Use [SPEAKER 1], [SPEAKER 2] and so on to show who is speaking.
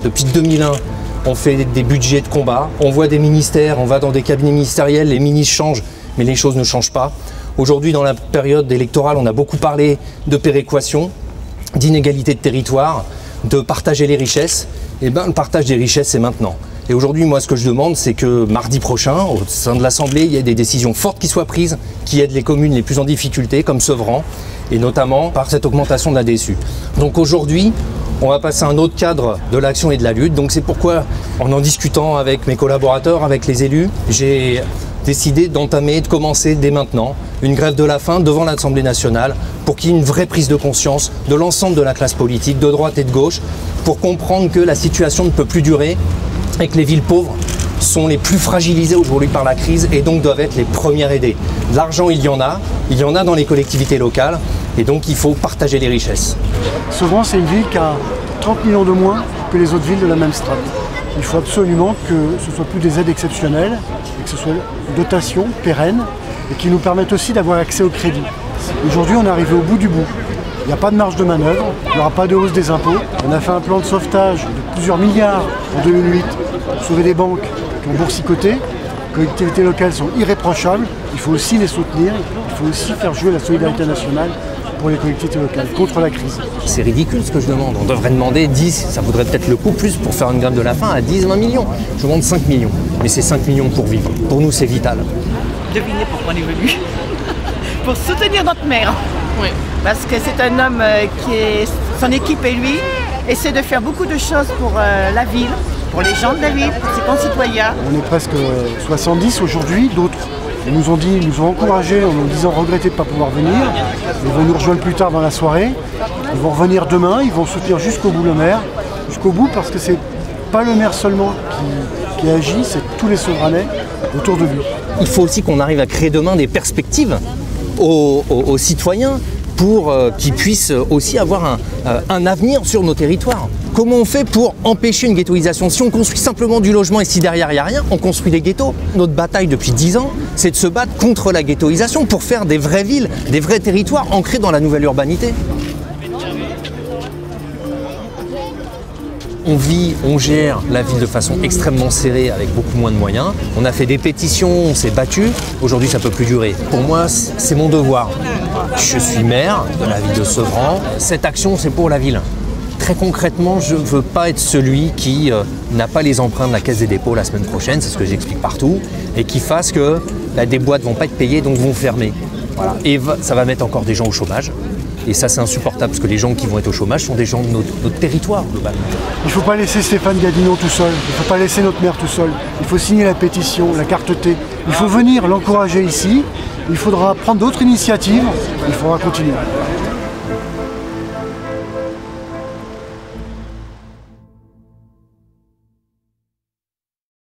[SPEAKER 1] Depuis 2001, on fait des budgets de combat, on voit des ministères, on va dans des cabinets ministériels, les ministres changent, mais les choses ne changent pas. Aujourd'hui, dans la période électorale, on a beaucoup parlé de péréquation, d'inégalité de territoire, de partager les richesses. Et bien, le partage des richesses, c'est maintenant. Et aujourd'hui, moi, ce que je demande, c'est que mardi prochain, au sein de l'Assemblée, il y ait des décisions fortes qui soient prises, qui aident les communes les plus en difficulté, comme Sevran, et notamment par cette augmentation de la DSU. Donc aujourd'hui, on va passer à un autre cadre de l'action et de la lutte. Donc c'est pourquoi, en discutant avec mes collaborateurs, avec les élus, j'ai décidé d'entamer, de commencer dès maintenant, une grève de la faim devant l'Assemblée nationale pour qu'il y ait une vraie prise de conscience de l'ensemble de la classe politique, de droite et de gauche, pour comprendre que la situation ne peut plus durer et que les villes pauvres sont les plus fragilisées aujourd'hui par la crise et donc doivent être les premières aidées. De l'argent, il y en a dans les collectivités locales et donc il faut partager les richesses.
[SPEAKER 2] Sevran, c'est une ville qui a 30 millions de moins que les autres villes de la même strate. Il faut absolument que ce ne soit plus des aides exceptionnelles, et que ce soit une dotation pérenne et qui nous permettent aussi d'avoir accès au crédit. Aujourd'hui, on est arrivé au bout du bout. Il n'y a pas de marge de manœuvre, il n'y aura pas de hausse des impôts. On a fait un plan de sauvetage de plusieurs milliards en 2008 pour sauver des banques qui ont boursicoté. Les collectivités locales sont irréprochables, il faut aussi les soutenir, il faut aussi faire jouer la solidarité nationale pour les collectivités locales, contre la crise.
[SPEAKER 1] C'est ridicule ce que je demande. On devrait demander 10, ça vaudrait peut-être le coup plus pour faire une grève de la faim à 10-20 millions. Je demande 5 millions, mais c'est 5 millions pour vivre. Pour nous, c'est vital.
[SPEAKER 3] Devinez pourquoi on est venu. Pour soutenir notre maire. Oui. Parce que c'est un homme son équipe et lui essaie de faire beaucoup de choses pour la ville, pour les gens de la ville, pour ses concitoyens.
[SPEAKER 2] On est presque 70 aujourd'hui, d'autres nous ont encouragés en nous disant regretter de ne pas pouvoir venir. Ils vont nous rejoindre plus tard dans la soirée. Ils vont revenir demain, ils vont soutenir jusqu'au bout le maire. Jusqu'au bout parce que c'est pas le maire seulement qui agit, c'est tous les Sevranais autour de lui.
[SPEAKER 1] Il faut aussi qu'on arrive à créer demain des perspectives aux citoyens pour qu'ils puissent aussi avoir un avenir sur nos territoires. Comment on fait pour empêcher une ghettoisation? Si on construit simplement du logement et si derrière il n'y a rien, on construit des ghettos. Notre bataille depuis 10 ans, c'est de se battre contre la ghettoisation pour faire des vraies villes, des vrais territoires ancrés dans la nouvelle urbanité. On gère la ville de façon extrêmement serrée avec beaucoup moins de moyens. On a fait des pétitions, on s'est battu. Aujourd'hui, ça ne peut plus durer. Pour moi, c'est mon devoir. Je suis maire de la ville de Sevran. Cette action, c'est pour la ville. Très concrètement, je ne veux pas être celui qui n'a pas les emprunts de la Caisse des dépôts la semaine prochaine, c'est ce que j'explique partout, et qui fasse que des boîtes ne vont pas être payées, donc vont fermer. Voilà. Et ça va mettre encore des gens au chômage. Et ça, c'est insupportable, parce que les gens qui vont être au chômage sont des gens de notre territoire, globalement.
[SPEAKER 2] Il ne faut pas laisser Stéphane Gadinon tout seul, il ne faut pas laisser notre maire tout seul. Il faut signer la pétition, la carte T. Il faut venir l'encourager ici, il faudra prendre d'autres initiatives, il faudra continuer.